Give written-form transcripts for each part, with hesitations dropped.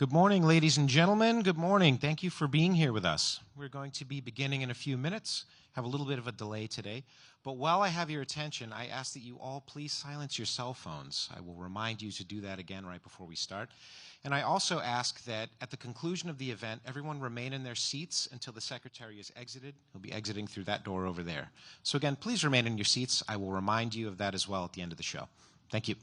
Good morning, ladies and gentlemen. Good morning. Thank you for being here with us. We're going to be beginning in a few minutes. Have a little bit of a delay today. But while I have your attention, I ask that you all please silence your cell phones. I will remind you to do that again right before we start. And I also ask that at the conclusion of the event, everyone remain in their seats until the secretary is exited. He'll be exiting through that door over there. So again, please remain in your seats. I will remind you of that as well at the end of the show. Thank you.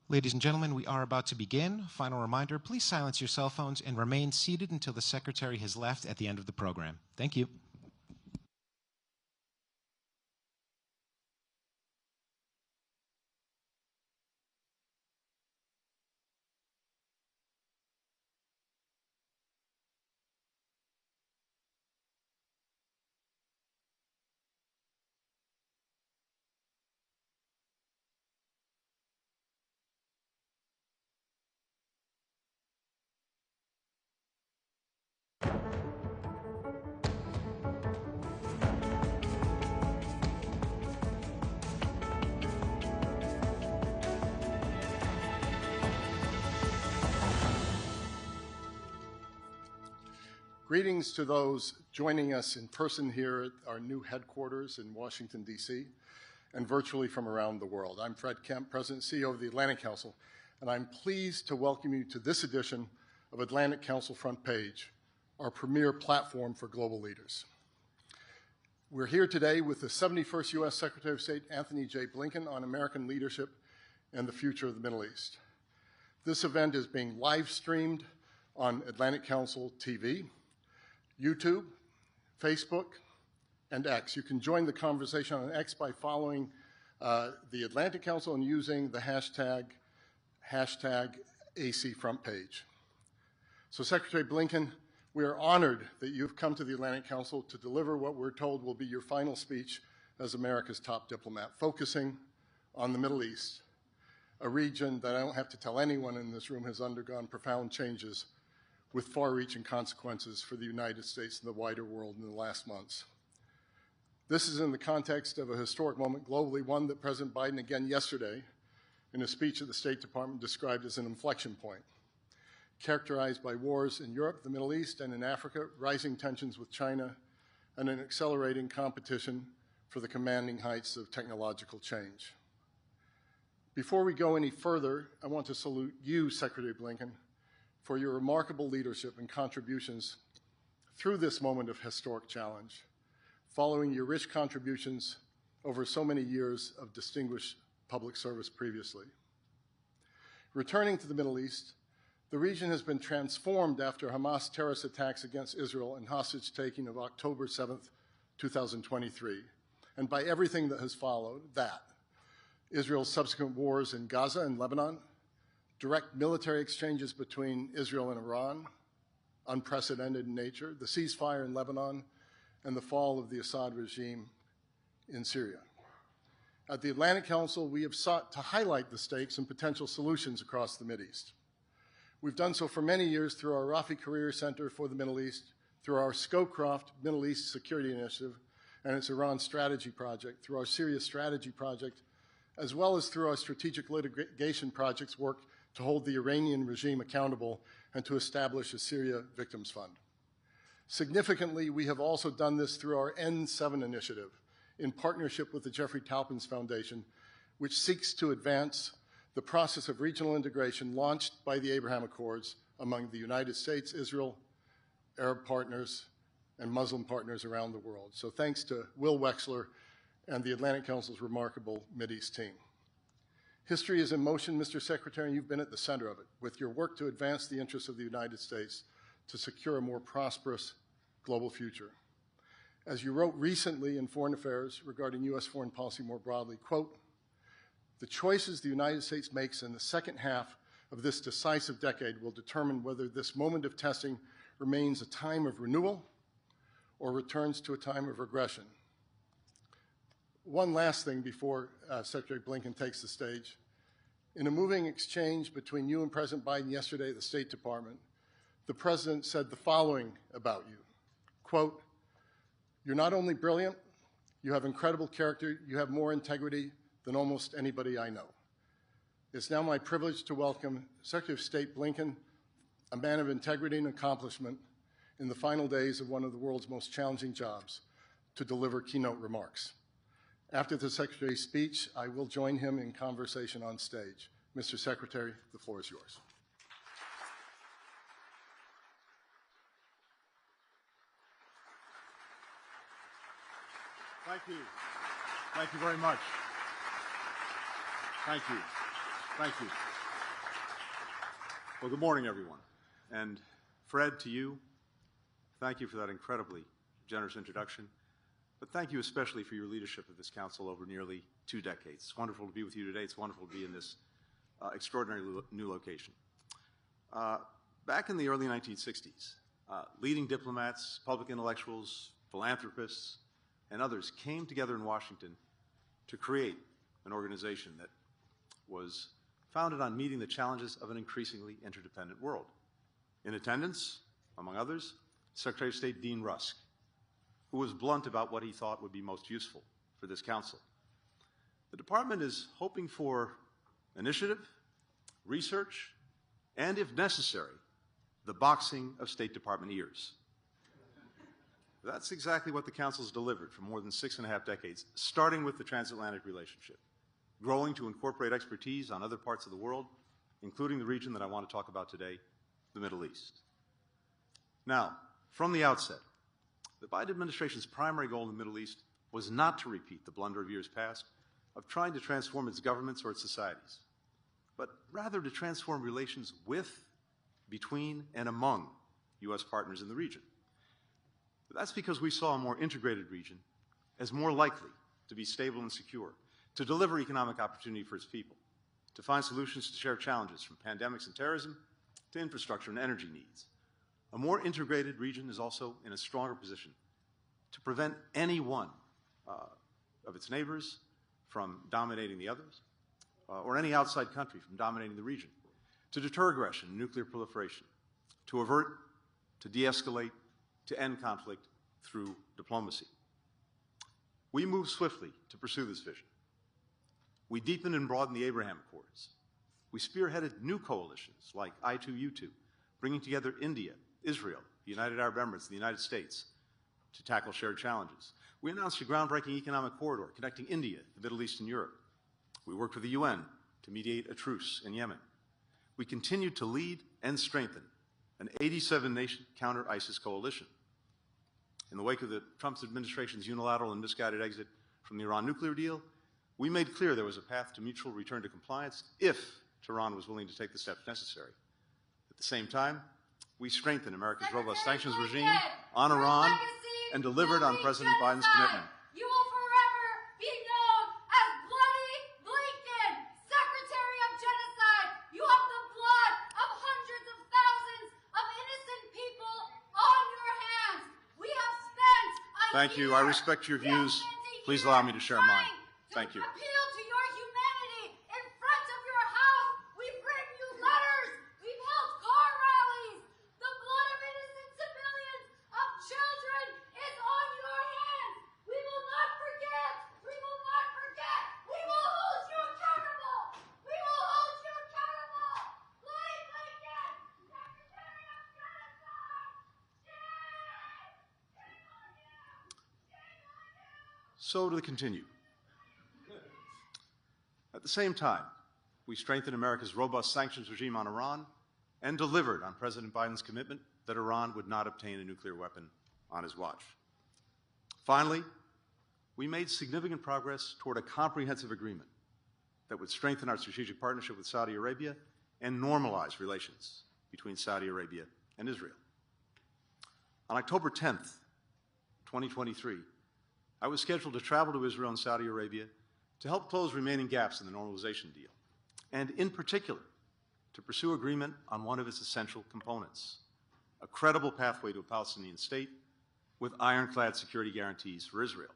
Ladies and gentlemen, we are about to begin. Final reminder, please silence your cell phones and remain seated until the secretary has left at the end of the program. Thank you. Greetings to those joining us in person here at our new headquarters in Washington, D.C., and virtually from around the world. I'm Fred Kemp, President and CEO of the Atlantic Council, and I'm pleased to welcome you to this edition of Atlantic Council Front Page, our premier platform for global leaders. We're here today with the 71st U.S. Secretary of State, Antony J. Blinken, on American leadership and the future of the Middle East. This event is being live-streamed on Atlantic Council TV, YouTube, Facebook, and X. You can join the conversation on X by following the Atlantic Council and using the hashtag AC Front Page. So Secretary Blinken, we are honored that you've come to the Atlantic Council to deliver what we're told will be your final speech as America's top diplomat, focusing on the Middle East, a region that I don't have to tell anyone in this room has undergone profound changes with far-reaching consequences for the United States and the wider world in the last months. This is in the context of a historic moment globally, one that President Biden again yesterday, in a speech at the State Department, described as an inflection point, characterized by wars in Europe, the Middle East, and in Africa, rising tensions with China, and an accelerating competition for the commanding heights of technological change. Before we go any further, I want to salute you, Secretary Blinken, for your remarkable leadership and contributions through this moment of historic challenge, following your rich contributions over so many years of distinguished public service previously. Returning to the Middle East, the region has been transformed after Hamas terrorist attacks against Israel and hostage-taking of October 7th, 2023, and by everything that has followed that. Israel's subsequent wars in Gaza and Lebanon, direct military exchanges between Israel and Iran, unprecedented in nature, the ceasefire in Lebanon, and the fall of the Assad regime in Syria. At the Atlantic Council, we have sought to highlight the stakes and potential solutions across the Mideast. We've done so for many years through our Rafi Career Center for the Middle East, through our Scowcroft Middle East Security Initiative and its Iran Strategy Project, through our Syria Strategy Project, as well as through our strategic litigation projects work to hold the Iranian regime accountable and to establish a Syria Victims Fund. Significantly, we have also done this through our N7 initiative in partnership with the Jeffrey Taupins Foundation, which seeks to advance the process of regional integration launched by the Abraham Accords among the United States, Israel, Arab partners, and Muslim partners around the world. So thanks to Will Wexler and the Atlantic Council's remarkable Mideast team. History is in motion, Mr. Secretary, and you've been at the center of it, with your work to advance the interests of the United States to secure a more prosperous global future. As you wrote recently in Foreign Affairs regarding U.S. foreign policy more broadly, quote, "The choices the United States makes in the second half of this decisive decade will determine whether this moment of testing remains a time of renewal or returns to a time of regression." One last thing before Secretary Blinken takes the stage. In a moving exchange between you and President Biden yesterday at the State Department, the President said the following about you, quote, "You're not only brilliant, you have incredible character, you have more integrity than almost anybody I know. It's now my privilege to welcome Secretary of State Blinken, a man of integrity and accomplishment, in the final days of one of the world's most challenging jobs, to deliver keynote remarks. After the Secretary's speech, I will join him in conversation on stage. Mr. Secretary, the floor is yours. Thank you. Thank you very much. Thank you. Thank you. Well, good morning, everyone. And Fred, to you, thank you for that incredibly generous introduction. But thank you especially for your leadership of this council over nearly 2 decades. It's wonderful to be with you today. It's wonderful to be in this extraordinary new location. Back in the early 1960s, leading diplomats, public intellectuals, philanthropists, and others came together in Washington to create an organization that was founded on meeting the challenges of an increasingly interdependent world. In attendance, among others, Secretary of State Dean Rusk, who was blunt about what he thought would be most useful for this council. The department is hoping for initiative, research, and, if necessary, the boxing of State Department ears. That's exactly what the Council's delivered for more than 6.5 decades, starting with the transatlantic relationship, growing to incorporate expertise on other parts of the world, including the region that I want to talk about today, the Middle East. Now, from the outset, the Biden administration's primary goal in the Middle East was not to repeat the blunder of years past of trying to transform its governments or its societies, but rather to transform relations with, between, and among U.S. partners in the region. That's because we saw a more integrated region as more likely to be stable and secure, to deliver economic opportunity for its people, to find solutions to shared challenges from pandemics and terrorism to infrastructure and energy needs. A more integrated region is also in a stronger position to prevent any one of its neighbors from dominating the others, or any outside country from dominating the region, to deter aggression and nuclear proliferation, to avert, to de-escalate, to end conflict through diplomacy. We moved swiftly to pursue this vision. We deepened and broadened the Abraham Accords. We spearheaded new coalitions like I2U2, bringing together India, Israel, the United Arab Emirates, and the United States to tackle shared challenges. We announced a groundbreaking economic corridor connecting India, the Middle East, and Europe. We worked with the UN to mediate a truce in Yemen. We continued to lead and strengthen an 87-nation counter-ISIS coalition. In the wake of the Trump administration's unilateral and misguided exit from the Iran nuclear deal, we made clear there was a path to mutual return to compliance if Tehran was willing to take the steps necessary. At the same time, we strengthened America's robust sanctions regime on Iran and delivered on President Biden's commitment. You will forever be known as Bloody Blinken, Secretary of Genocide. You have the blood of hundreds of thousands of innocent people on your hands. We have spent Thank you. I respect your views. Please allow me to share mine. Thank you. Appeal to your humanity in front of your house. We've written you letters. We've held car rallies. The blood of innocent civilians, of children, is on your hands. We will not forget. We will not forget. We will hold you accountable. We will hold you accountable. Bloody Blinken, Secretary of Genocide. Shame on you. Shame on you. So to continue. At the same time, we strengthened America's robust sanctions regime on Iran and delivered on President Biden's commitment that Iran would not obtain a nuclear weapon on his watch. Finally, we made significant progress toward a comprehensive agreement that would strengthen our strategic partnership with Saudi Arabia and normalize relations between Saudi Arabia and Israel. On October 10th, 2023, I was scheduled to travel to Israel and Saudi Arabia to help close remaining gaps in the normalization deal, and in particular, to pursue agreement on one of its essential components, a credible pathway to a Palestinian state with ironclad security guarantees for Israel.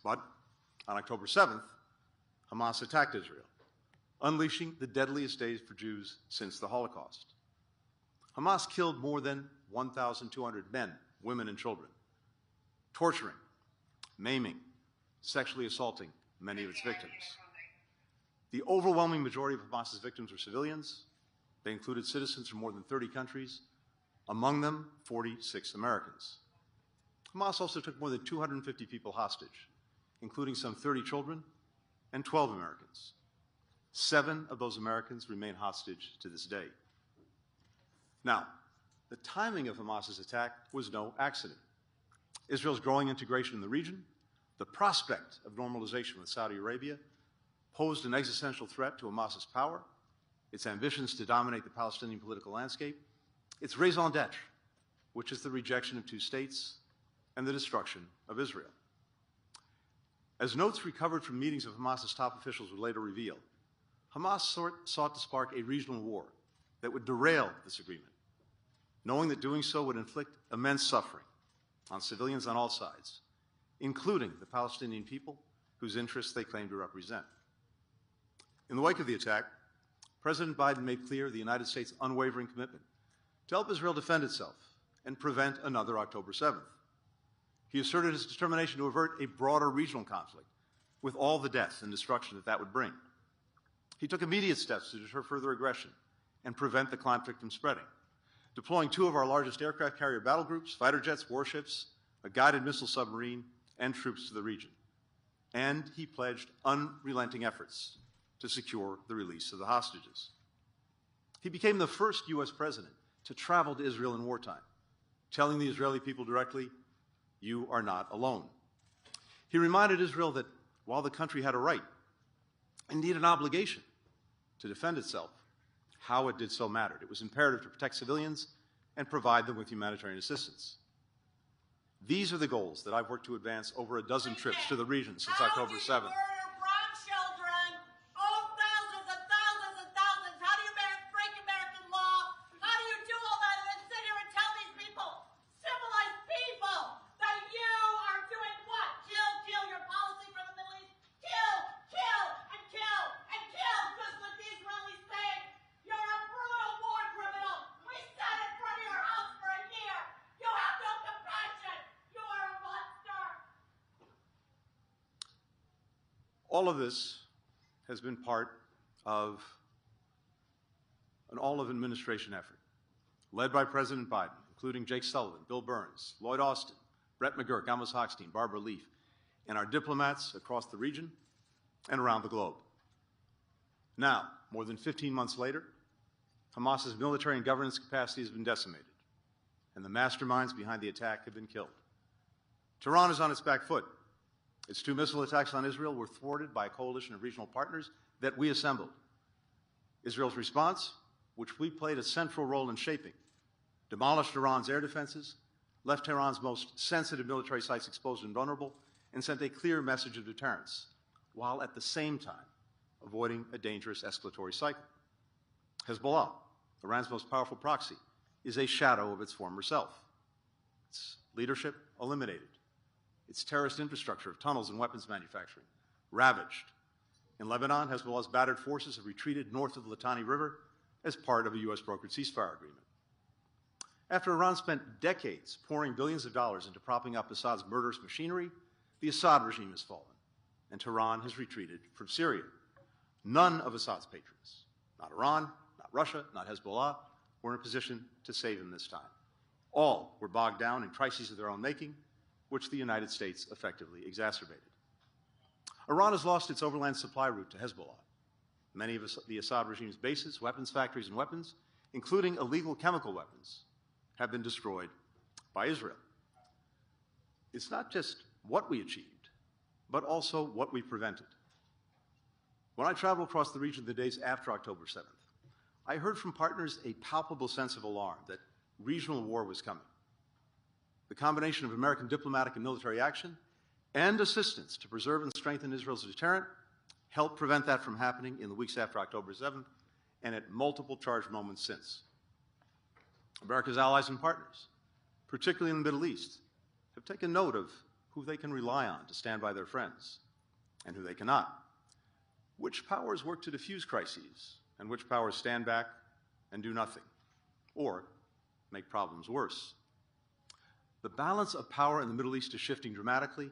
But on October 7th, Hamas attacked Israel, unleashing the deadliest days for Jews since the Holocaust. Hamas killed more than 1,200 men, women, and children, torturing, maiming, sexually assaulting many of its victims. The overwhelming majority of Hamas's victims were civilians. They included citizens from more than 30 countries, among them 46 Americans. Hamas also took more than 250 people hostage, including some 30 children and 12 Americans. 7 of those Americans remain hostage to this day. Now, the timing of Hamas's attack was no accident. Israel's growing integration in the region, the prospect of normalization with Saudi Arabia, posed an existential threat to Hamas's power, its ambitions to dominate the Palestinian political landscape, its raison d'etre, which is the rejection of two states and the destruction of Israel. As notes recovered from meetings of Hamas's top officials would later reveal, Hamas sought to spark a regional war that would derail this agreement, knowing that doing so would inflict immense suffering on civilians on all sides, including the Palestinian people whose interests they claim to represent. In the wake of the attack, President Biden made clear the United States' unwavering commitment to help Israel defend itself and prevent another October 7th. He asserted his determination to avert a broader regional conflict with all the death and destruction that would bring. He took immediate steps to deter further aggression and prevent the conflict from spreading, deploying 2 of our largest aircraft carrier battle groups, fighter jets, warships, a guided missile submarine, and troops to the region. And he pledged unrelenting efforts to secure the release of the hostages. He became the first U.S. president to travel to Israel in wartime, telling the Israeli people directly, "You are not alone." He reminded Israel that while the country had a right, indeed an obligation, to defend itself, how it did so mattered. It was imperative to protect civilians and provide them with humanitarian assistance. These are the goals that I've worked to advance over a dozen trips to the region since October 7th. All of this has been part of an all-of-administration effort, led by President Biden, including Jake Sullivan, Bill Burns, Lloyd Austin, Brett McGurk, Amos Hochstein, Barbara Leaf, and our diplomats across the region and around the globe. Now, more than 15 months later, Hamas's military and governance capacity has been decimated, and the masterminds behind the attack have been killed. Tehran is on its back foot. Its 2 missile attacks on Israel were thwarted by a coalition of regional partners that we assembled. Israel's response, which we played a central role in shaping, demolished Iran's air defenses, left Tehran's most sensitive military sites exposed and vulnerable, and sent a clear message of deterrence, while at the same time avoiding a dangerous escalatory cycle. Hezbollah, Iran's most powerful proxy, is a shadow of its former self. Its leadership eliminated. Its terrorist infrastructure of tunnels and weapons manufacturing ravaged. In Lebanon, Hezbollah's battered forces have retreated north of the Litani River as part of a U.S.-brokered ceasefire agreement. After Iran spent decades pouring billions of dollars into propping up Assad's murderous machinery, the Assad regime has fallen, and Tehran has retreated from Syria. None of Assad's patrons, not Iran, not Russia, not Hezbollah, were in a position to save him this time. All were bogged down in crises of their own making, which the United States effectively exacerbated. Iran has lost its overland supply route to Hezbollah. Many of the Assad regime's bases, weapons factories, and weapons, including illegal chemical weapons, have been destroyed by Israel. It's not just what we achieved, but also what we prevented. When I traveled across the region the days after October 7th, I heard from partners a palpable sense of alarm that regional war was coming. The combination of American diplomatic and military action and assistance to preserve and strengthen Israel's deterrent helped prevent that from happening in the weeks after October 7th and at multiple charged moments since. America's allies and partners, particularly in the Middle East, have taken note of who they can rely on to stand by their friends and who they cannot. Which powers work to diffuse crises and which powers stand back and do nothing or make problems worse. The balance of power in the Middle East is shifting dramatically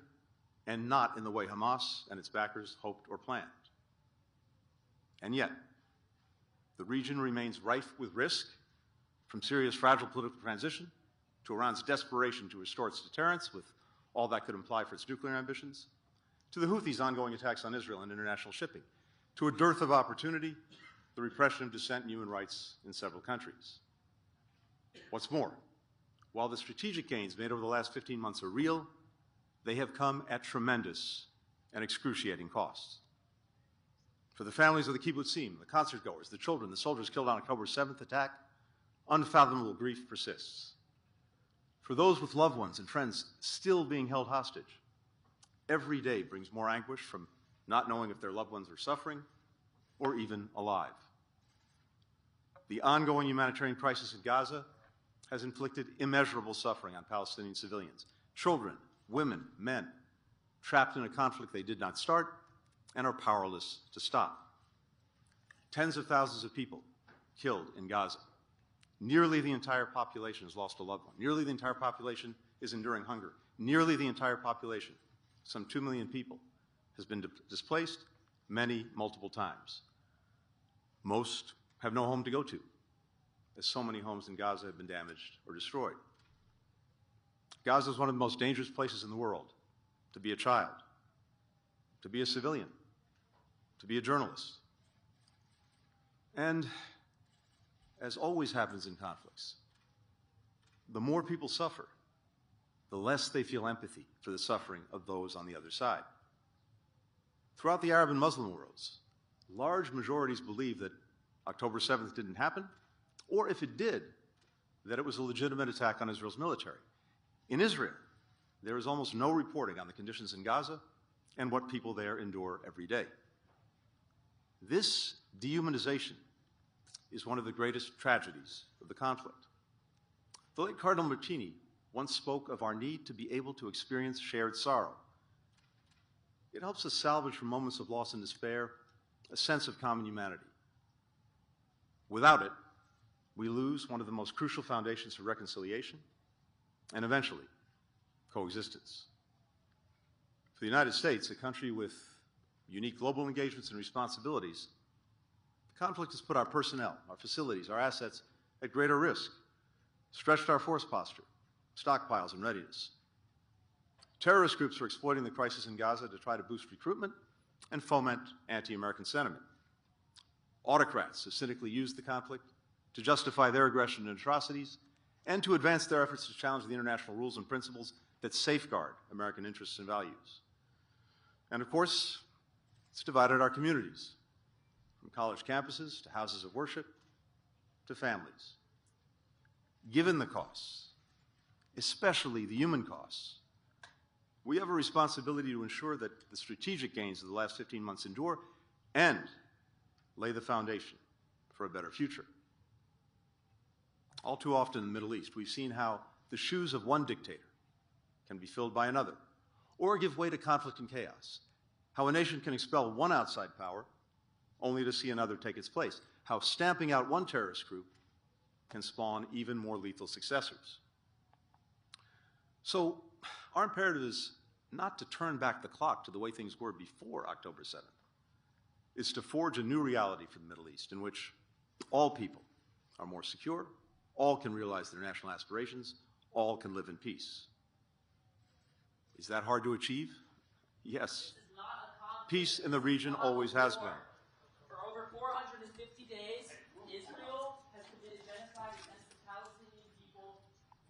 and not in the way Hamas and its backers hoped or planned. And yet, the region remains rife with risk, from Syria's fragile political transition to Iran's desperation to restore its deterrence with all that could imply for its nuclear ambitions, to the Houthis' ongoing attacks on Israel and international shipping, to a dearth of opportunity, the repression of dissent and human rights in several countries. What's more, while the strategic gains made over the last 15 months are real, they have come at tremendous and excruciating costs. For the families of the kibbutzim, the concert goers, the children, the soldiers killed on October 7th attack, unfathomable grief persists. For those with loved ones and friends still being held hostage, every day brings more anguish from not knowing if their loved ones are suffering or even alive. The ongoing humanitarian crisis in Gaza has inflicted immeasurable suffering on Palestinian civilians, children, women, men, trapped in a conflict they did not start and are powerless to stop. Tens of thousands of people killed in Gaza. Nearly the entire population has lost a loved one. Nearly the entire population is enduring hunger. Nearly the entire population, some 2 million people, has been displaced, many multiple times. Most have no home to go to, as so many homes in Gaza have been damaged or destroyed. Gaza is one of the most dangerous places in the world to be a child, to be a civilian, to be a journalist. And as always happens in conflicts, the more people suffer, the less they feel empathy for the suffering of those on the other side. Throughout the Arab and Muslim worlds, large majorities believe that October 7th didn't happen, or if it did, that it was a legitimate attack on Israel's military. In Israel, there is almost no reporting on the conditions in Gaza and what people there endure every day. This dehumanization is one of the greatest tragedies of the conflict. The late Cardinal Martini once spoke of our need to be able to experience shared sorrow. It helps us salvage from moments of loss and despair a sense of common humanity. Without it, we lose one of the most crucial foundations for reconciliation and eventually coexistence. For the United States, a country with unique global engagements and responsibilities, the conflict has put our personnel, our facilities, our assets at greater risk, stretched our force posture, stockpiles, and readiness. Terrorist groups are exploiting the crisis in Gaza to try to boost recruitment and foment anti-American sentiment. Autocrats have cynically used the conflict to justify their aggression and atrocities and to advance their efforts to challenge the international rules and principles that safeguard American interests and values. And of course, it's divided our communities, from college campuses to houses of worship to families. Given the costs, especially the human costs, we have a responsibility to ensure that the strategic gains of the last 15 months endure and lay the foundation for a better future. All too often in the Middle East, we've seen how the shoes of one dictator can be filled by another, or give way to conflict and chaos. How a nation can expel one outside power only to see another take its place. How stamping out one terrorist group can spawn even more lethal successors. So our imperative is not to turn back the clock to the way things were before October 7th. It's to forge a new reality for the Middle East in which all people are more secure, all can realize their national aspirations, all can live in peace. Is that hard to achieve? Yes. Peace in the region always has been. For over 450 days, Israel has committed genocide against the Palestinian people.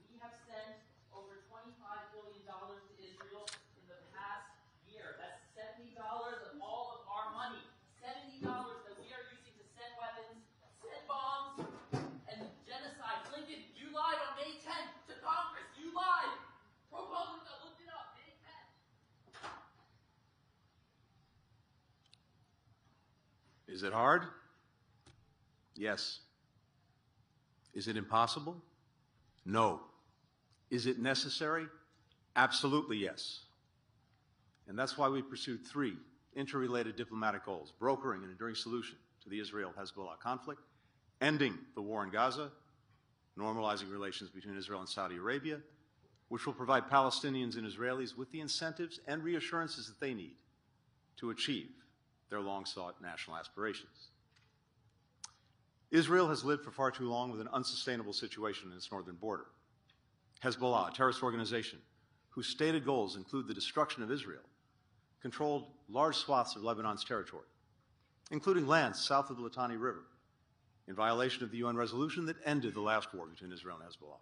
We have sent over $25 billion to Israel in the past year. That's $70 of all of our money. $70 that we are using to send weapons, send bombs, and genocide. Blinken, you lied on May 10th to Congress. You lied. ProPublica looked it up. May 10th. Is it hard? Yes. Is it impossible? No. Is it necessary? Absolutely yes. And that's why we pursued three interrelated diplomatic goals: brokering an enduring solution to the Israel-Hezbollah conflict, ending the war in Gaza, normalizing relations between Israel and Saudi Arabia, which will provide Palestinians and Israelis with the incentives and reassurances that they need to achieve their long-sought national aspirations. Israel has lived for far too long with an unsustainable situation in its northern border. Hezbollah, a terrorist organization whose stated goals include the destruction of Israel, controlled large swaths of Lebanon's territory, including lands south of the Litani River, in violation of the UN resolution that ended the last war between Israel and Hezbollah.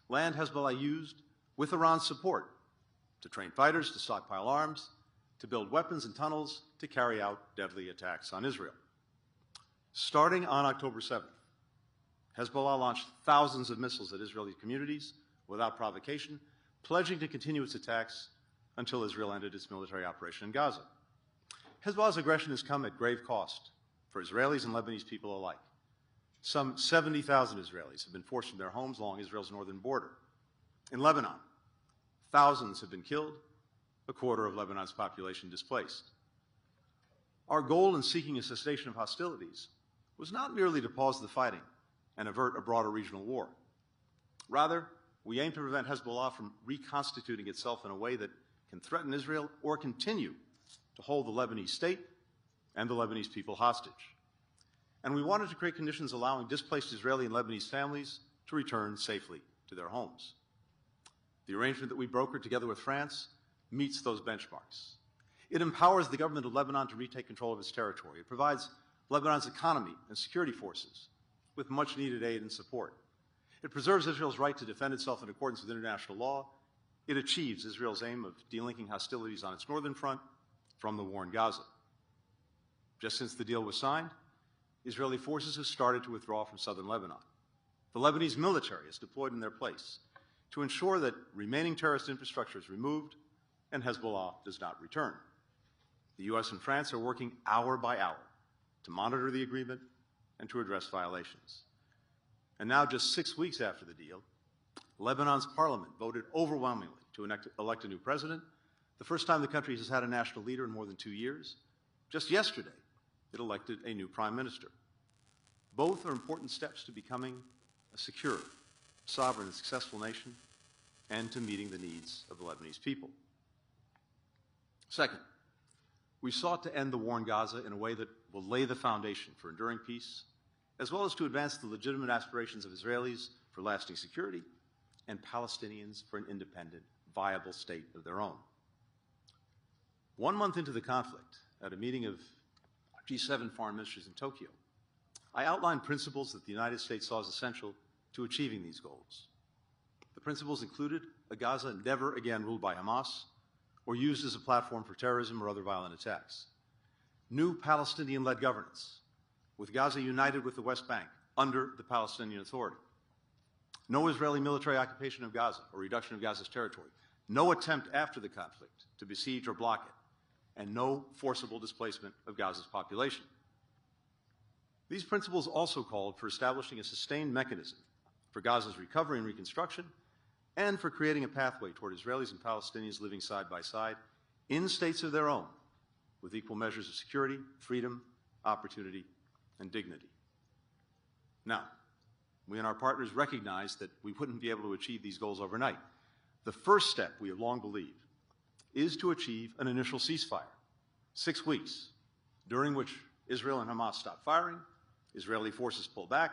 Land Hezbollah used, with Iran's support, to train fighters, to stockpile arms, to build weapons and tunnels, to carry out deadly attacks on Israel. Starting on October 7th, Hezbollah launched thousands of missiles at Israeli communities without provocation, pledging to continue its attacks until Israel ended its military operation in Gaza. Hezbollah's aggression has come at grave cost for Israelis and Lebanese people alike. Some 70,000 Israelis have been forced from their homes along Israel's northern border. In Lebanon, thousands have been killed, a quarter of Lebanon's population displaced. Our goal in seeking a cessation of hostilities was not merely to pause the fighting and avert a broader regional war. Rather, we aim to prevent Hezbollah from reconstituting itself in a way that can threaten Israel or continue to hold the Lebanese state and the Lebanese people hostage. And we wanted to create conditions allowing displaced Israeli and Lebanese families to return safely to their homes. The arrangement that we brokered together with France meets those benchmarks. It empowers the government of Lebanon to retake control of its territory. It provides Lebanon's economy and security forces with much-needed aid and support. It preserves Israel's right to defend itself in accordance with international law. It achieves Israel's aim of delinking hostilities on its northern front from the war in Gaza. Just since the deal was signed, Israeli forces have started to withdraw from southern Lebanon. The Lebanese military is deployed in their place to ensure that remaining terrorist infrastructure is removed and Hezbollah does not return. The U.S. and France are working hour by hour to monitor the agreement and to address violations. And now, just 6 weeks after the deal, Lebanon's parliament voted overwhelmingly to elect a new president, the first time the country has had a national leader in more than 2 years. Just yesterday, it elected a new prime minister. Both are important steps to becoming a secure, sovereign, and successful nation, and to meeting the needs of the Lebanese people. Second, we sought to end the war in Gaza in a way that will lay the foundation for enduring peace, as well as to advance the legitimate aspirations of Israelis for lasting security and Palestinians for an independent, viable state of their own. 1 month into the conflict, at a meeting of G7 foreign ministers in Tokyo, I outlined principles that the United States saw as essential to achieving these goals. The principles included a Gaza never again ruled by Hamas or used as a platform for terrorism or other violent attacks. New Palestinian-led governance, with Gaza united with the West Bank under the Palestinian Authority. No Israeli military occupation of Gaza or reduction of Gaza's territory. No attempt after the conflict to besiege or block it. And no forcible displacement of Gaza's population. These principles also called for establishing a sustained mechanism for Gaza's recovery and reconstruction, and for creating a pathway toward Israelis and Palestinians living side by side in states of their own, with equal measures of security, freedom, opportunity, and dignity. Now, we and our partners recognize that we wouldn't be able to achieve these goals overnight. The first step, we have long believed, is to achieve an initial ceasefire, 6 weeks, during which Israel and Hamas stop firing, Israeli forces pull back,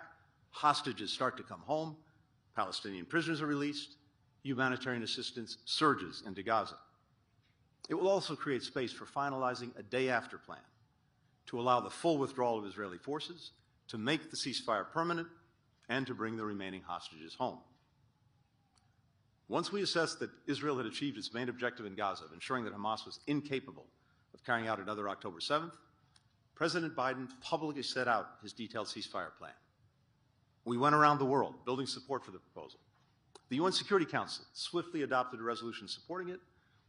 hostages start to come home, Palestinian prisoners are released, humanitarian assistance surges into Gaza. It will also create space for finalizing a day-after plan to allow the full withdrawal of Israeli forces, to make the ceasefire permanent, and to bring the remaining hostages home. Once we assessed that Israel had achieved its main objective in Gaza of ensuring that Hamas was incapable of carrying out another October 7th, President Biden publicly set out his detailed ceasefire plan. We went around the world building support for the proposal. The UN Security Council swiftly adopted a resolution supporting it,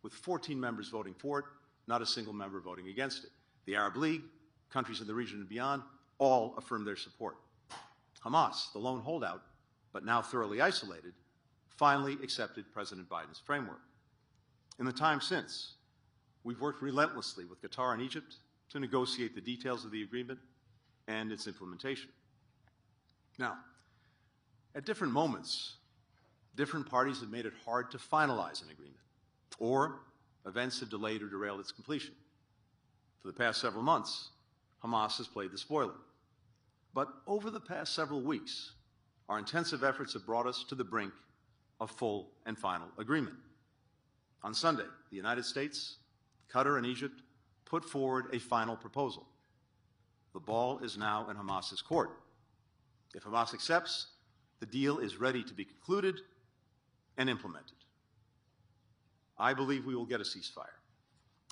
with 14 members voting for it, not a single member voting against it. The Arab League, countries in the region and beyond, all affirmed their support. Hamas, the lone holdout, but now thoroughly isolated, finally accepted President Biden's framework. In the time since, we've worked relentlessly with Qatar and Egypt to negotiate the details of the agreement and its implementation. Now, at different moments, different parties have made it hard to finalize an agreement, or events have delayed or derailed its completion. For the past several months, Hamas has played the spoiler. But over the past several weeks, our intensive efforts have brought us to the brink of full and final agreement. On Sunday, the United States, Qatar, and Egypt put forward a final proposal. The ball is now in Hamas's court. If Hamas accepts, the deal is ready to be concluded and implemented. I believe we will get a ceasefire,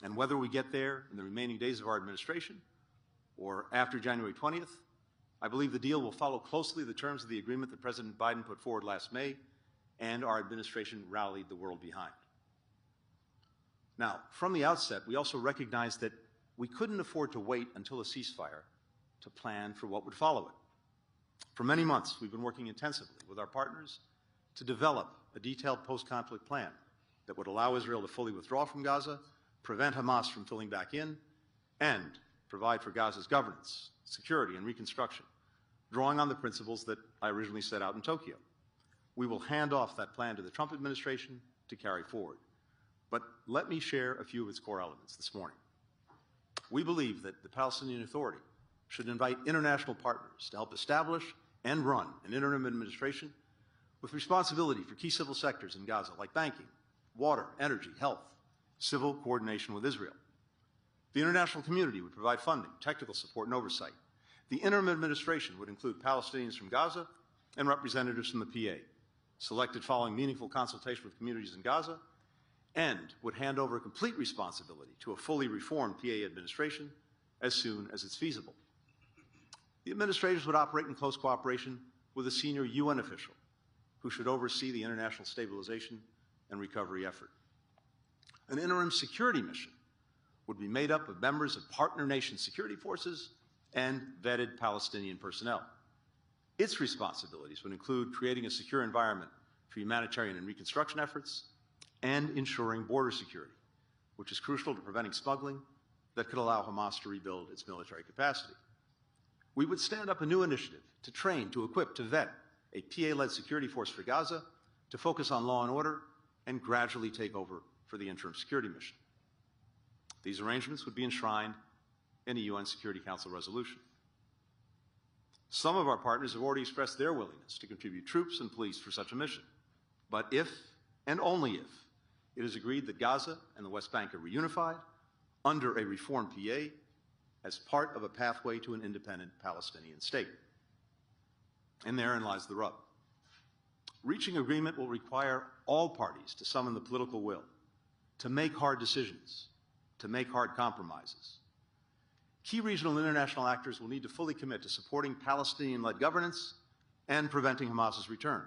And whether we get there in the remaining days of our administration or after January 20th, I believe the deal will follow closely the terms of the agreement that President Biden put forward last May and our administration rallied the world behind. Now, from the outset, we also recognized that we couldn't afford to wait until a ceasefire to plan for what would follow it. For many months, we've been working intensively with our partners to develop a detailed post-conflict plan that would allow Israel to fully withdraw from Gaza, prevent Hamas from filling back in, and provide for Gaza's governance, security, and reconstruction, drawing on the principles that I originally set out in Tokyo. We will hand off that plan to the Trump administration to carry forward. But let me share a few of its core elements this morning. We believe that the Palestinian Authority should invite international partners to help establish and run an interim administration with responsibility for key civil sectors in Gaza like banking, water, energy, health, civil coordination with Israel. The international community would provide funding, technical support, and oversight. The interim administration would include Palestinians from Gaza and representatives from the PA, selected following meaningful consultation with communities in Gaza, and would hand over complete responsibility to a fully reformed PA administration as soon as it's feasible. The administrators would operate in close cooperation with a senior UN official who should oversee the international stabilization and recovery effort. An interim security mission would be made up of members of partner nation security forces and vetted Palestinian personnel. Its responsibilities would include creating a secure environment for humanitarian and reconstruction efforts and ensuring border security, which is crucial to preventing smuggling that could allow Hamas to rebuild its military capacity. We would stand up a new initiative to train, to equip, to vet a PA-led security force for Gaza to focus on law and order and gradually take over for the interim security mission. These arrangements would be enshrined in a UN Security Council resolution. Some of our partners have already expressed their willingness to contribute troops and police for such a mission. But if, and only if, it is agreed that Gaza and the West Bank are reunified under a reformed PA as part of a pathway to an independent Palestinian state. And therein lies the rub. Reaching agreement will require all parties to summon the political will, to make hard decisions, to make hard compromises. Key regional and international actors will need to fully commit to supporting Palestinian-led governance and preventing Hamas's return.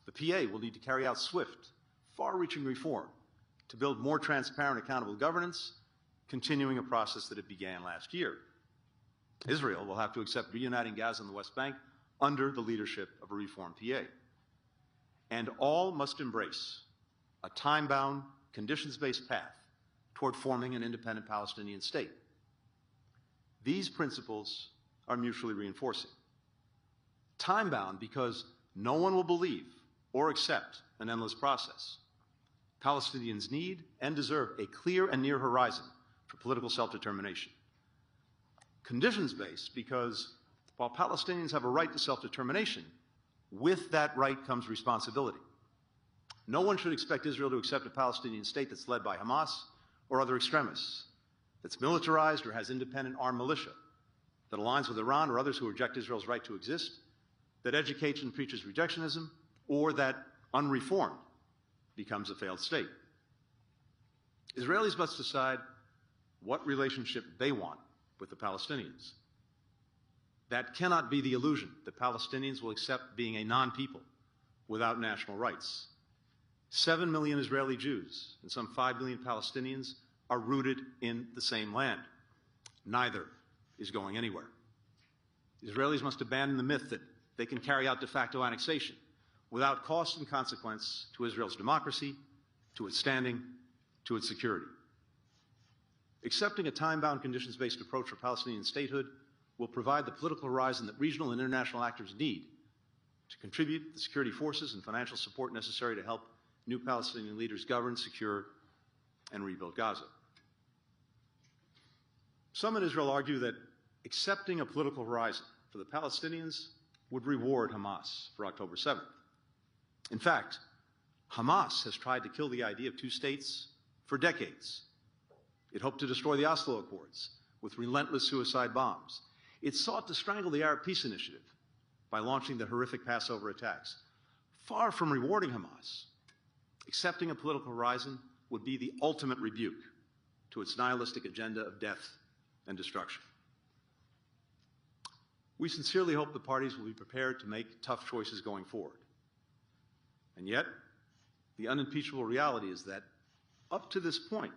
The PA will need to carry out swift, far-reaching reform to build more transparent, accountable governance, continuing a process that it began last year. Israel will have to accept reuniting Gaza and the West Bank under the leadership of a reformed PA. And all must embrace a time-bound, conditions-based path toward forming an independent Palestinian state. These principles are mutually reinforcing. Time-bound because no one will believe or accept an endless process. Palestinians need and deserve a clear and near horizon for political self-determination. Conditions-based because while Palestinians have a right to self-determination, with that right comes responsibility. No one should expect Israel to accept a Palestinian state that's led by Hamas or other extremists, that's militarized or has independent armed militia, that aligns with Iran or others who reject Israel's right to exist, that educates and preaches rejectionism, or that, unreformed, becomes a failed state. Israelis must decide what relationship they want with the Palestinians. That cannot be the illusion that Palestinians will accept being a non-people without national rights. 7 million Israeli Jews and some 5 million Palestinians are rooted in the same land. Neither is going anywhere. Israelis must abandon the myth that they can carry out de facto annexation without cost and consequence to Israel's democracy, to its standing, to its security. Accepting a time-bound, conditions-based approach for Palestinian statehood will provide the political horizon that regional and international actors need to contribute the security forces and financial support necessary to help new Palestinian leaders govern, secure, and rebuild Gaza. Some in Israel argue that accepting a political horizon for the Palestinians would reward Hamas for October 7th. In fact, Hamas has tried to kill the idea of two states for decades. It hoped to destroy the Oslo Accords with relentless suicide bombs. It sought to strangle the Arab Peace Initiative by launching the horrific Passover attacks. Far from rewarding Hamas, accepting a political horizon would be the ultimate rebuke to its nihilistic agenda of death and destruction. We sincerely hope the parties will be prepared to make tough choices going forward. And yet, the unimpeachable reality is that up to this point,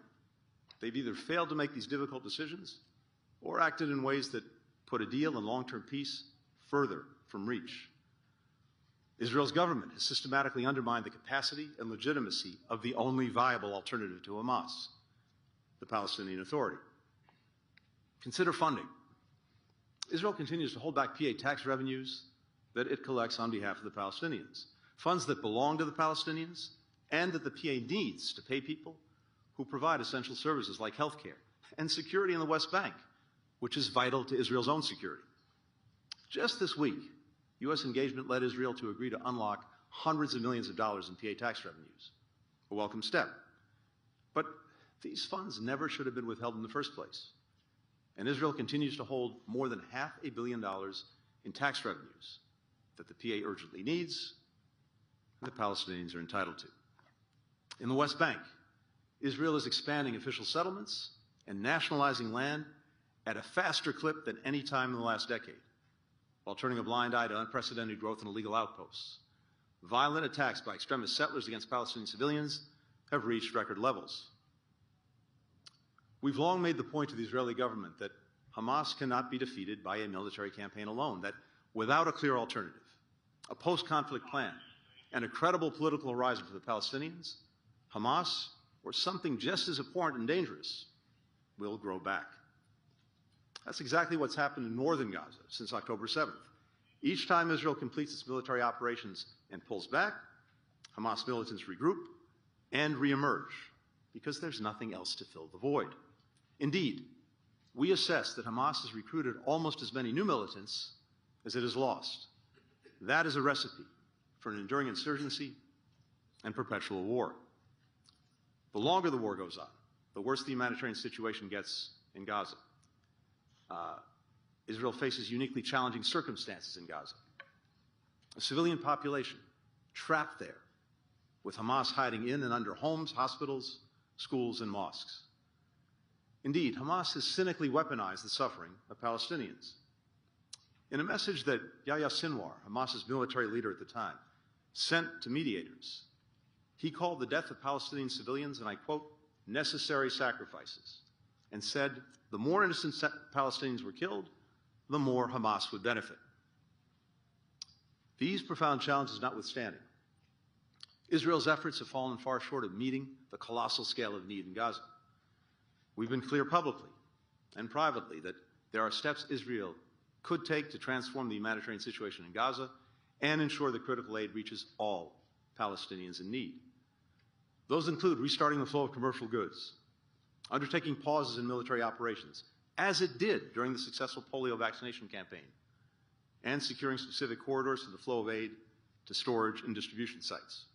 they've either failed to make these difficult decisions or acted in ways that put a deal and long-term peace further from reach. Israel's government has systematically undermined the capacity and legitimacy of the only viable alternative to Hamas, the Palestinian Authority. Consider funding. Israel continues to hold back PA tax revenues that it collects on behalf of the Palestinians, funds that belong to the Palestinians and that the PA needs to pay people who provide essential services like health care and security in the West Bank, which is vital to Israel's own security. Just this week, U.S. engagement led Israel to agree to unlock hundreds of millions of dollars in PA tax revenues, a welcome step. But these funds never should have been withheld in the first place. And Israel continues to hold more than $500 million in tax revenues that the PA urgently needs and the Palestinians are entitled to. In the West Bank, Israel is expanding official settlements and nationalizing land at a faster clip than any time in the last decade, while turning a blind eye to unprecedented growth in illegal outposts. Violent attacks by extremist settlers against Palestinian civilians have reached record levels. We've long made the point to the Israeli government that Hamas cannot be defeated by a military campaign alone, that without a clear alternative, a post-conflict plan, and a credible political horizon for the Palestinians, Hamas, or something just as abhorrent and dangerous, will grow back. That's exactly what's happened in northern Gaza since October 7th. Each time Israel completes its military operations and pulls back, Hamas militants regroup and reemerge because there's nothing else to fill the void. Indeed, we assess that Hamas has recruited almost as many new militants as it has lost. That is a recipe for an enduring insurgency and perpetual war. The longer the war goes on, the worse the humanitarian situation gets in Gaza. Israel faces uniquely challenging circumstances in Gaza. A civilian population trapped there, with Hamas hiding in and under homes, hospitals, schools, and mosques. Indeed, Hamas has cynically weaponized the suffering of Palestinians. In a message that Yahya Sinwar, Hamas's military leader at the time, sent to mediators, he called the death of Palestinian civilians, and I quote, necessary sacrifices, and said the more innocent Palestinians were killed, the more Hamas would benefit. These profound challenges notwithstanding, Israel's efforts have fallen far short of meeting the colossal scale of need in Gaza. We've been clear publicly and privately that there are steps Israel could take to transform the humanitarian situation in Gaza and ensure that critical aid reaches all Palestinians in need. Those include restarting the flow of commercial goods, undertaking pauses in military operations, as it did during the successful polio vaccination campaign, and securing specific corridors for the flow of aid to storage and distribution sites.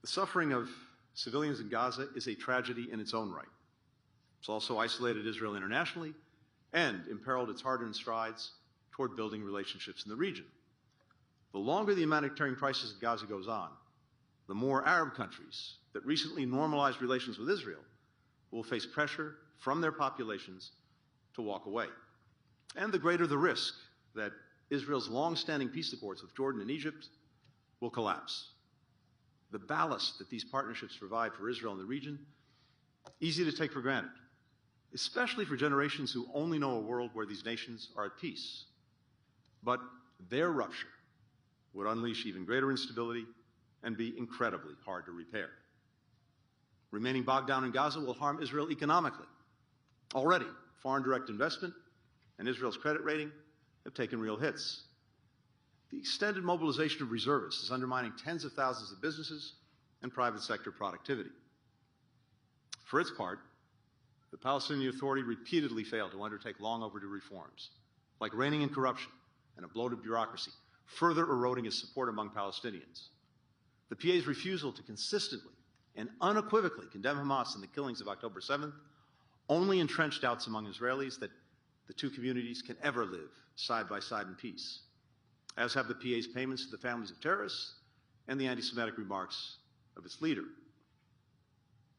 The suffering of civilians in Gaza is a tragedy in its own right. It's also isolated Israel internationally and imperiled its hard-earned strides toward building relationships in the region. The longer the humanitarian crisis in Gaza goes on, the more Arab countries that recently normalized relations with Israel will face pressure from their populations to walk away. And the greater the risk that Israel's long-standing peace accords with Jordan and Egypt will collapse. The ballast that these partnerships provide for Israel in the region, easy to take for granted, especially for generations who only know a world where these nations are at peace. But their rupture would unleash even greater instability and be incredibly hard to repair. Remaining bogged down in Gaza will harm Israel economically. Already, foreign direct investment and Israel's credit rating have taken real hits. The extended mobilization of reservists is undermining tens of thousands of businesses and private sector productivity. For its part, the Palestinian Authority repeatedly failed to undertake long overdue reforms, like reining in corruption and a bloated bureaucracy, further eroding its support among Palestinians. The PA's refusal to consistently and unequivocally condemn Hamas in the killings of October 7th only entrenched doubts among Israelis that the two communities can ever live side by side in peace, as have the PA's payments to the families of terrorists and the anti-Semitic remarks of its leader.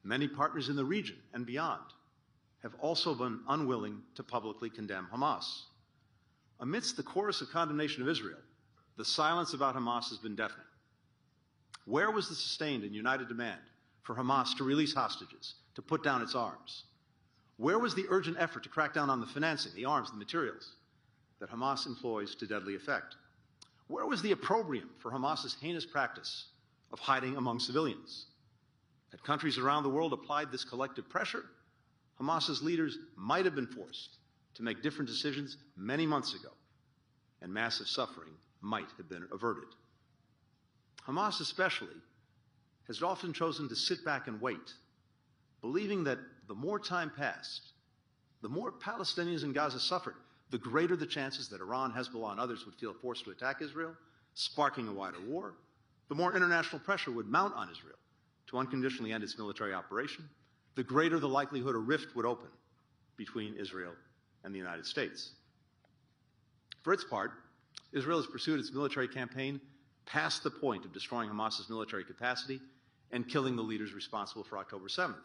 Many partners in the region and beyond have also been unwilling to publicly condemn Hamas. Amidst the chorus of condemnation of Israel, the silence about Hamas has been deafening. Where was the sustained and united demand for Hamas to release hostages, to put down its arms? Where was the urgent effort to crack down on the financing, the arms, the materials that Hamas employs to deadly effect? Where was the opprobrium for Hamas's heinous practice of hiding among civilians? Had countries around the world applied this collective pressure, Hamas's leaders might have been forced to make different decisions many months ago, and massive suffering might have been averted. Hamas especially has often chosen to sit back and wait, believing that the more time passed, the more Palestinians in Gaza suffered, the greater the chances that Iran, Hezbollah, and others would feel forced to attack Israel, sparking a wider war, the more international pressure would mount on Israel to unconditionally end its military operation, the greater the likelihood a rift would open between Israel and the United States. For its part, Israel has pursued its military campaign past the point of destroying Hamas's military capacity and killing the leaders responsible for October 7th,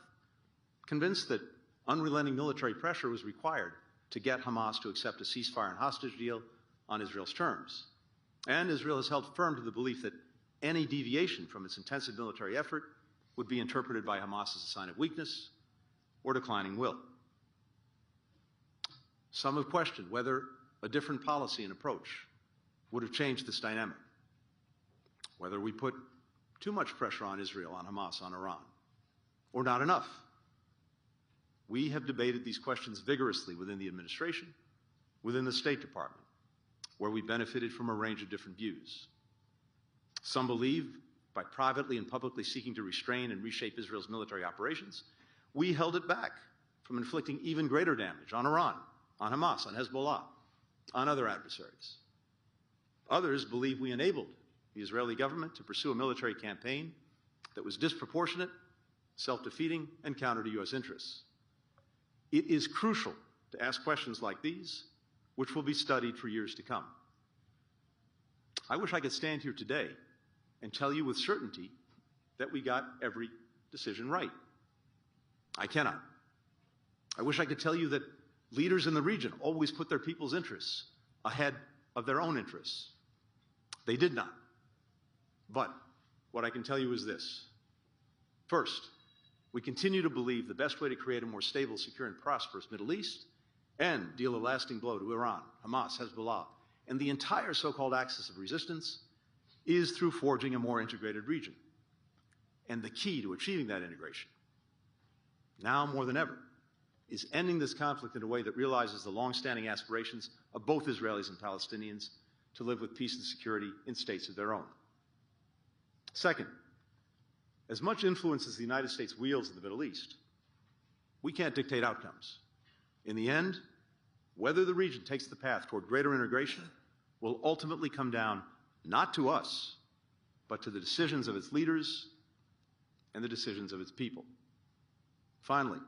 convinced that unrelenting military pressure was required to get Hamas to accept a ceasefire and hostage deal on Israel's terms. And Israel has held firm to the belief that any deviation from its intensive military effort would be interpreted by Hamas as a sign of weakness or declining will. Some have questioned whether a different policy and approach would have changed this dynamic, whether we put too much pressure on Israel, on Hamas, on Iran, or not enough. We have debated these questions vigorously within the administration, within the State Department, where we benefited from a range of different views. Some believe, by privately and publicly seeking to restrain and reshape Israel's military operations, we held it back from inflicting even greater damage on Iran, on Hamas, on Hezbollah, on other adversaries. Others believe we enabled the Israeli government to pursue a military campaign that was disproportionate, self-defeating, and counter to U.S. interests. It is crucial to ask questions like these, which will be studied for years to come. I wish I could stand here today and tell you with certainty that we got every decision right. I cannot. I wish I could tell you that leaders in the region always put their people's interests ahead of their own interests. They did not. But what I can tell you is this. First, we continue to believe the best way to create a more stable, secure, and prosperous Middle East and deal a lasting blow to Iran, Hamas, Hezbollah, and the entire so-called axis of resistance is through forging a more integrated region. And the key to achieving that integration, now more than ever, is ending this conflict in a way that realizes the long-standing aspirations of both Israelis and Palestinians to live with peace and security in states of their own. Second, as much influence as the United States wields in the Middle East, we can't dictate outcomes. In the end, whether the region takes the path toward greater integration will ultimately come down not to us, but to the decisions of its leaders and the decisions of its people. Finally,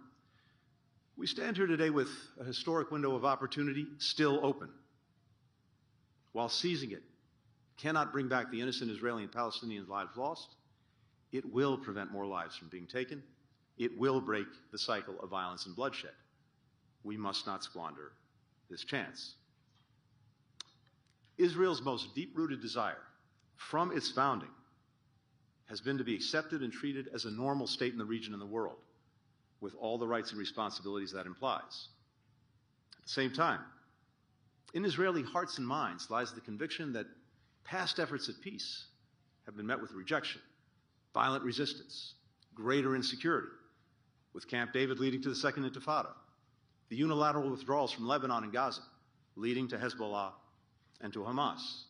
we stand here today with a historic window of opportunity still open. While seizing it cannot bring back the innocent Israeli and Palestinian lives lost, it will prevent more lives from being taken. It will break the cycle of violence and bloodshed. We must not squander this chance. Israel's most deep-rooted desire from its founding has been to be accepted and treated as a normal state in the region and the world, with all the rights and responsibilities that implies. At the same time, in Israeli hearts and minds lies the conviction that past efforts at peace have been met with rejection, violent resistance, greater insecurity, with Camp David leading to the Second Intifada, the unilateral withdrawals from Lebanon and Gaza, leading to Hezbollah and to Hamas.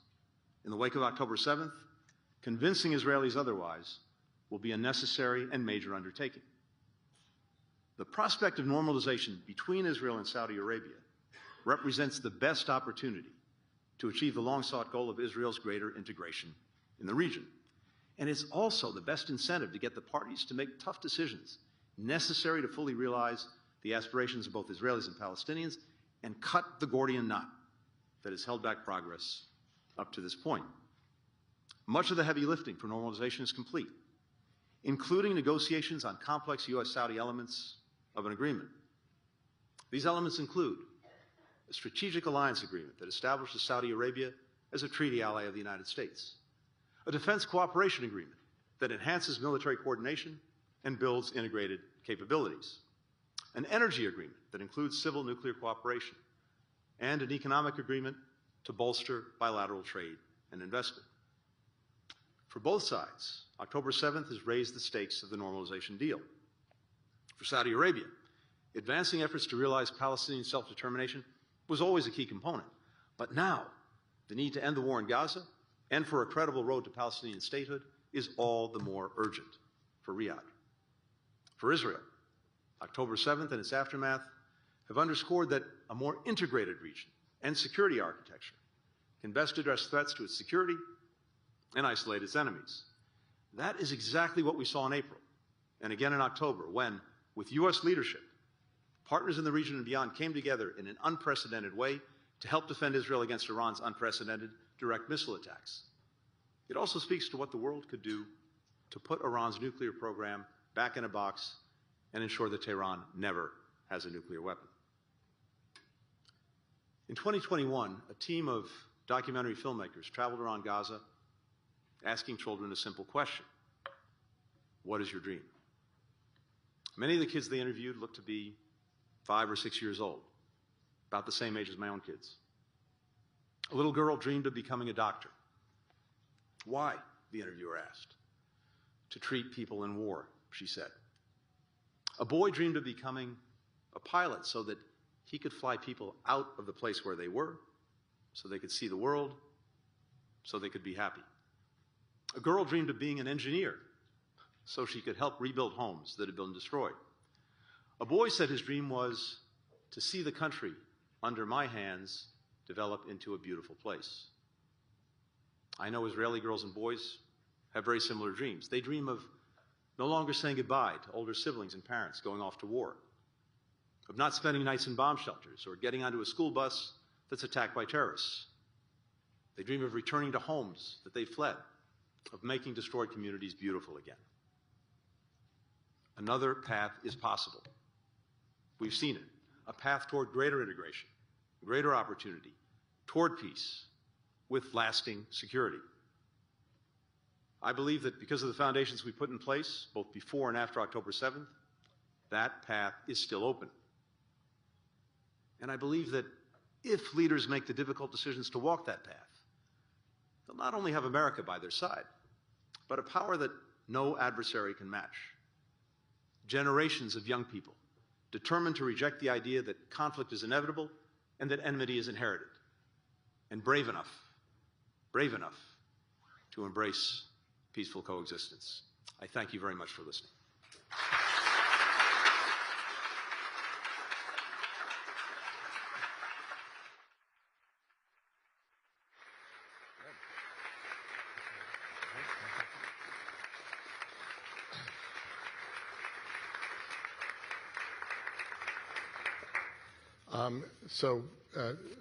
In the wake of October 7th, convincing Israelis otherwise will be a necessary and major undertaking. The prospect of normalization between Israel and Saudi Arabia represents the best opportunity to achieve the long-sought goal of Israel's greater integration in the region. And it's also the best incentive to get the parties to make tough decisions necessary to fully realize the aspirations of both Israelis and Palestinians and cut the Gordian knot that has held back progress up to this point. Much of the heavy lifting for normalization is complete. including negotiations on complex U.S.-Saudi elements of an agreement. These elements include a strategic alliance agreement that establishes Saudi Arabia as a treaty ally of the United States, a defense cooperation agreement that enhances military coordination and builds integrated capabilities, an energy agreement that includes civil nuclear cooperation, and an economic agreement to bolster bilateral trade and investment. For both sides, October 7th has raised the stakes of the normalization deal. For Saudi Arabia, advancing efforts to realize Palestinian self-determination was always a key component. But now, the need to end the war in Gaza and for a credible road to Palestinian statehood is all the more urgent for Riyadh. For Israel, October 7th and its aftermath have underscored that a more integrated region and security architecture can best address threats to its security and isolate its enemies. That is exactly what we saw in April and again in October when, with U.S. leadership, partners in the region and beyond came together in an unprecedented way to help defend Israel against Iran's unprecedented direct missile attacks. It also speaks to what the world could do to put Iran's nuclear program back in a box and ensure that Tehran never has a nuclear weapon. In 2021, a team of documentary filmmakers traveled around Gaza asking children a simple question: what is your dream? Many of the kids they interviewed looked to be 5 or 6 years old, about the same age as my own kids. A little girl dreamed of becoming a doctor. Why? The interviewer asked. To treat people in war, she said. A boy dreamed of becoming a pilot so that he could fly people out of the place where they were, so they could see the world, so they could be happy. A girl dreamed of being an engineer so she could help rebuild homes that had been destroyed. A boy said his dream was to see the country under my hands develop into a beautiful place. I know Israeli girls and boys have very similar dreams. They dream of no longer saying goodbye to older siblings and parents going off to war, of not spending nights in bomb shelters or getting onto a school bus that's attacked by terrorists. They dream of returning to homes that they fled, of making destroyed communities beautiful again. Another path is possible. We've seen it, a path toward greater integration, greater opportunity, toward peace, with lasting security. I believe that because of the foundations we put in place, both before and after October 7th, that path is still open. And I believe that if leaders make the difficult decisions to walk that path, they'll not only have America by their side, but a power that no adversary can match. Generations of young people determined to reject the idea that conflict is inevitable and that enmity is inherited, and brave enough to embrace peaceful coexistence. I thank you very much for listening.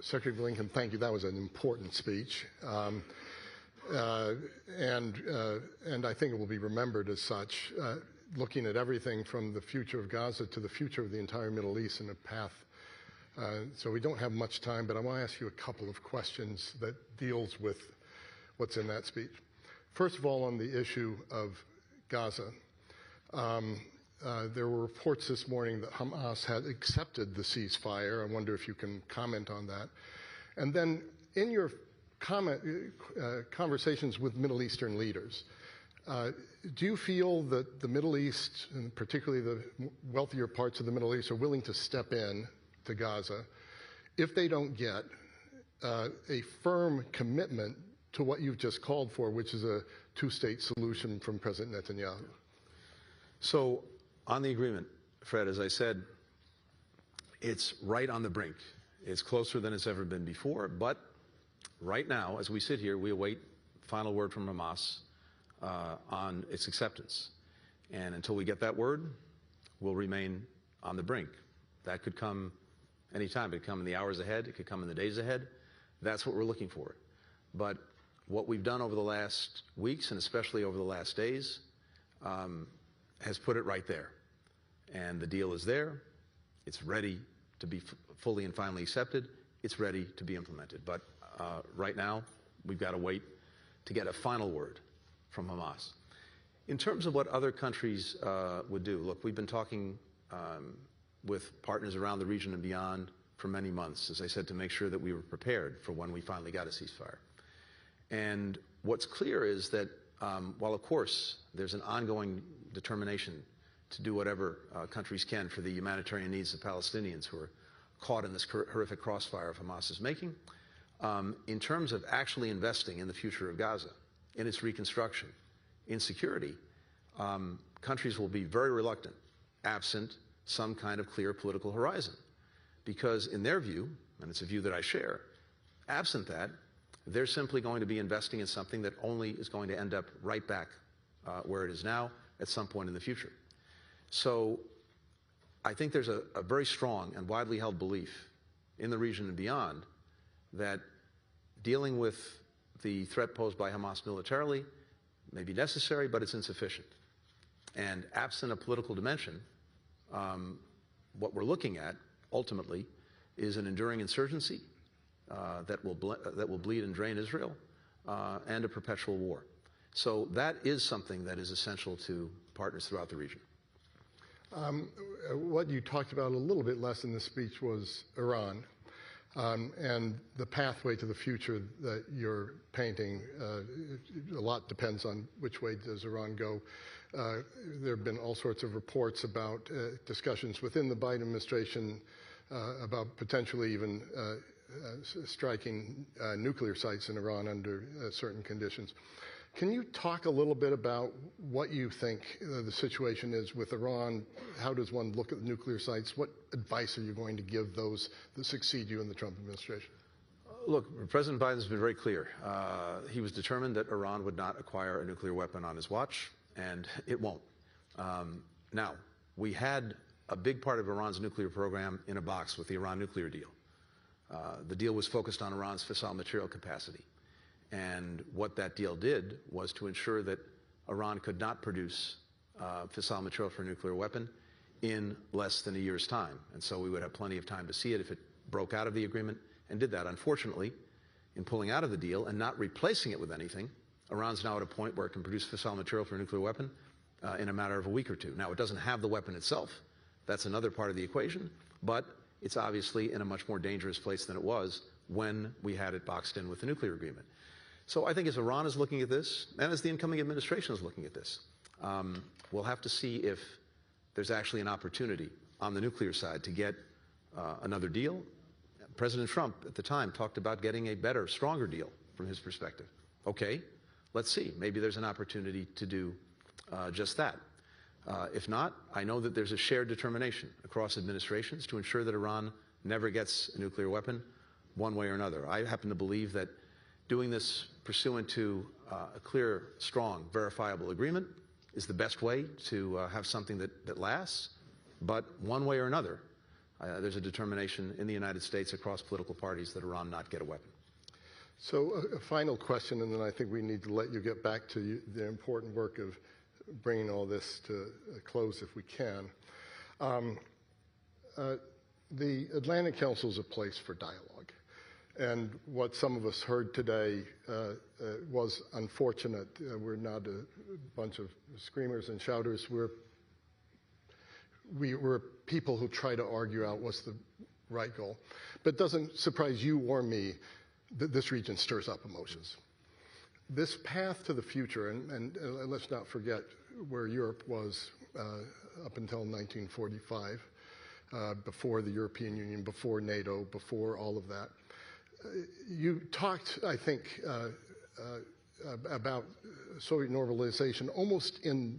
Secretary Blinken, thank you. That was an important speech. And I think it will be remembered as such, looking at everything from the future of Gaza to the future of the entire Middle East in a path. So we don't have much time, but I want to ask you a couple of questions that deals with what's in that speech. First of all, on the issue of Gaza, there were reports this morning that Hamas had accepted the ceasefire. I wonder if you can comment on that. And then in your conversations with Middle Eastern leaders, do you feel that the Middle East, and particularly the wealthier parts of the Middle East, are willing to step in to Gaza if they don't get a firm commitment to what you've just called for, which is a two-state solution from President Netanyahu? So, on the agreement, Fred, as I said, it's right on the brink. It's closer than it's ever been before, but right now, as we sit here, we await final word from Hamas on its acceptance. And until we get that word, we'll remain on the brink. That could come anytime. It could come in the hours ahead. It could come in the days ahead. That's what we're looking for. But what we've done over the last weeks, and especially over the last days, has put it right there. And the deal is there. It's ready to be fully and finally accepted. It's ready to be implemented. But right now, we've got to wait to get a final word from Hamas. In terms of what other countries would do, look, we've been talking with partners around the region and beyond for many months, as I said, to make sure that we were prepared for when we finally got a ceasefire. And what's clear is that while, of course, there's an ongoing determination to do whatever countries can for the humanitarian needs of Palestinians who are caught in this horrific crossfire of Hamas's making, in terms of actually investing in the future of Gaza, in its reconstruction, in security, countries will be very reluctant, absent some kind of clear political horizon. Because in their view, and it's a view that I share, absent that, they're simply going to be investing in something that only is going to end up right back where it is now at some point in the future. So I think there's a very strong and widely held belief in the region and beyond that dealing with the threat posed by Hamas militarily may be necessary, but it's insufficient. And absent a political dimension, what we're looking at ultimately is an enduring insurgency that will bleed and drain Israel and a perpetual war. So that is something that is essential to partners throughout the region. What you talked about a little bit less in the speech was Iran and the pathway to the future that you're painting. A lot depends on which way does Iran go. There have been all sorts of reports about discussions within the Biden administration about potentially even striking nuclear sites in Iran under certain conditions. Can you talk a little bit about what you think the situation is with Iran? How does one look at the nuclear sites? What advice are you going to give those that succeed you in the Trump administration? Look, President Biden's been very clear. He was determined that Iran would not acquire a nuclear weapon on his watch, and it won't. Now, we had a big part of Iran's nuclear program in a box with the Iran nuclear deal. The deal was focused on Iran's fissile material capacity. And what that deal did was to ensure that Iran could not produce fissile material for a nuclear weapon in less than a year's time. And so we would have plenty of time to see it if it broke out of the agreement and did that. Unfortunately, in pulling out of the deal and not replacing it with anything, Iran's now at a point where it can produce fissile material for a nuclear weapon in a matter of a week or two. Now, it doesn't have the weapon itself. That's another part of the equation. But it's obviously in a much more dangerous place than it was when we had it boxed in with the nuclear agreement. So I think as Iran is looking at this, and as the incoming administration is looking at this, we'll have to see if there's actually an opportunity on the nuclear side to get another deal. President Trump at the time talked about getting a better, stronger deal from his perspective. Okay, let's see. Maybe there's an opportunity to do just that. If not, I know that there's a shared determination across administrations to ensure that Iran never gets a nuclear weapon one way or another. I happen to believe that doing this pursuant to a clear, strong, verifiable agreement is the best way to have something that lasts. But one way or another, there's a determination in the United States across political parties that Iran not get a weapon. So a final question, and then I think we need to let you get back to the important work of bringing all this to a close if we can. The Atlantic Council is a place for dialogue. And what some of us heard today was unfortunate. We're not a bunch of screamers and shouters. We're people who try to argue out what's the right goal. But it doesn't surprise you or me that this region stirs up emotions. This path to the future, and let's not forget where Europe was up until 1945, before the European Union, before NATO, before all of that. You talked, I think, about Soviet normalization almost in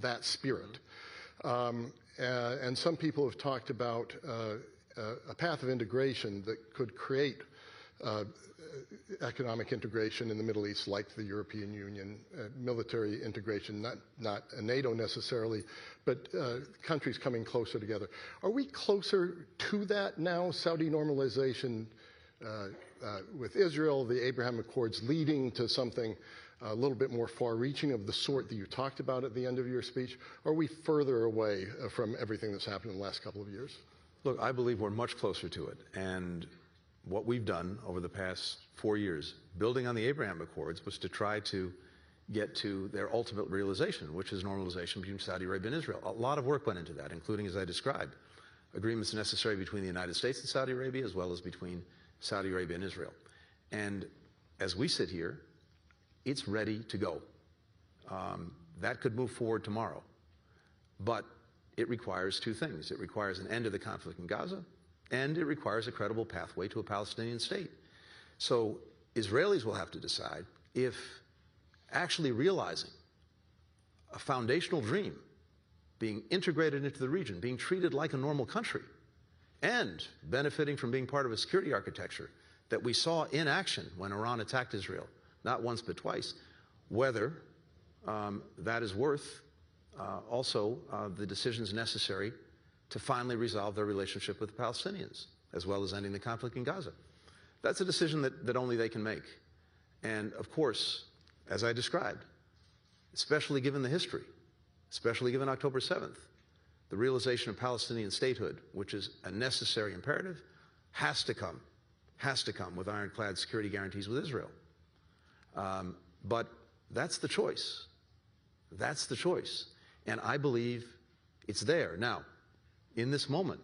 that spirit. And some people have talked about a path of integration that could create economic integration in the Middle East, like the European Union, military integration, not a NATO necessarily, but countries coming closer together. Are we closer to that now? Saudi normalization with Israel, the Abraham Accords leading to something a little bit more far-reaching of the sort that you talked about at the end of your speech? Or are we further away from everything that's happened in the last couple of years? Look, I believe we're much closer to it. And what we've done over the past 4 years, building on the Abraham Accords, was to try to get to their ultimate realization, which is normalization between Saudi Arabia and Israel. A lot of work went into that, including, as I described, agreements necessary between the United States and Saudi Arabia, as well as between Saudi Arabia and Israel. And as we sit here, it's ready to go. That could move forward tomorrow. But it requires two things. It requires an end to the conflict in Gaza, and it requires a credible pathway to a Palestinian state. So Israelis will have to decide if actually realizing a foundational dream, being integrated into the region, being treated like a normal country, and benefiting from being part of a security architecture that we saw in action when Iran attacked Israel, not once but twice, whether that is worth also the decisions necessary to finally resolve their relationship with the Palestinians, as well as ending the conflict in Gaza. That's a decision that only they can make. And of course, as I described, especially given the history, especially given October 7th, the realization of Palestinian statehood, which is a necessary imperative, has to come with ironclad security guarantees with Israel. But that's the choice. That's the choice. And I believe it's there. Now, in this moment,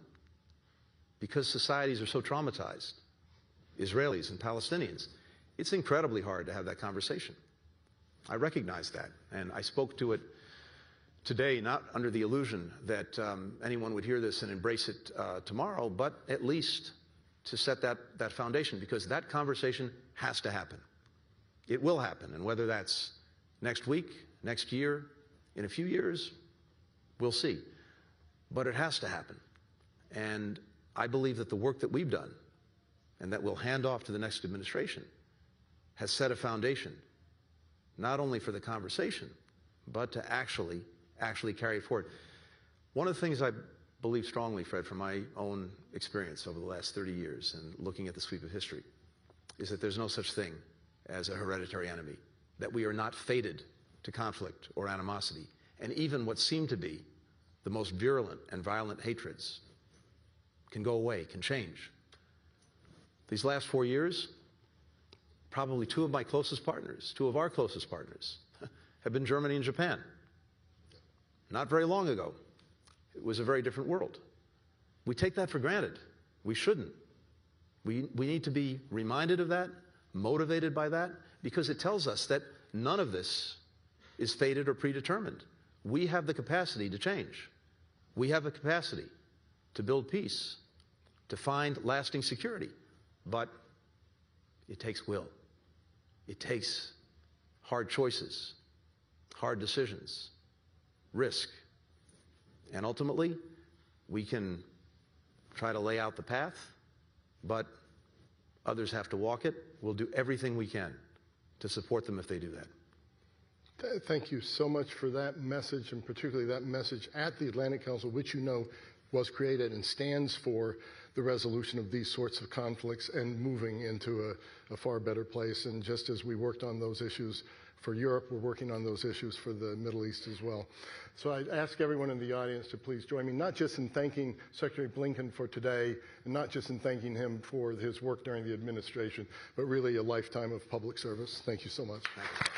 because societies are so traumatized, Israelis and Palestinians, it's incredibly hard to have that conversation. I recognize that, and I spoke to it today, not under the illusion that anyone would hear this and embrace it tomorrow, but at least to set that foundation, because that conversation has to happen. It will happen, and whether that's next week, next year, in a few years, we'll see. But it has to happen. And I believe that the work that we've done, and that we'll hand off to the next administration, has set a foundation, not only for the conversation, but to actually carry it forward. One of the things I believe strongly, Fred, from my own experience over the last 30 years and looking at the sweep of history, is that there's no such thing as a hereditary enemy, that we are not fated to conflict or animosity. And even what seem to be the most virulent and violent hatreds can go away, can change. These last 4 years, probably two of our closest partners, have been Germany and Japan. Not very long ago, it was a very different world. We take that for granted. We shouldn't. We need to be reminded of that, motivated by that, because it tells us that none of this is fated or predetermined. We have the capacity to change. We have the capacity to build peace, to find lasting security. But it takes will. It takes hard choices, hard decisions, risk. And ultimately, we can try to lay out the path, but others have to walk it. We'll do everything we can to support them if they do that. Thank you so much for that message, and particularly that message at the Atlantic Council, which you know was created and stands for the resolution of these sorts of conflicts and moving into a far better place. And just as we worked on those issues for Europe, we're working on those issues for the Middle East as well. So I ask everyone in the audience to please join me, not just in thanking Secretary Blinken for today, and not just in thanking him for his work during the administration, but really a lifetime of public service. Thank you so much. Thank you.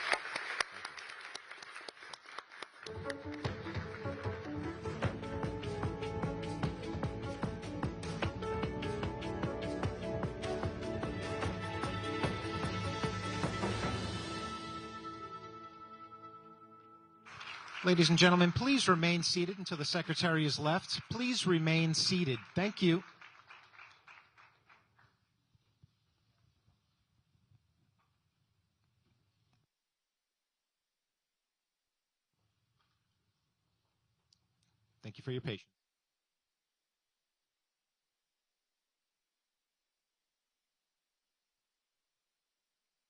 Ladies and gentlemen, please remain seated until the Secretary is left. Please remain seated. Thank you. Thank you for your patience.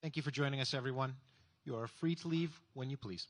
Thank you for joining us, everyone. You are free to leave when you please.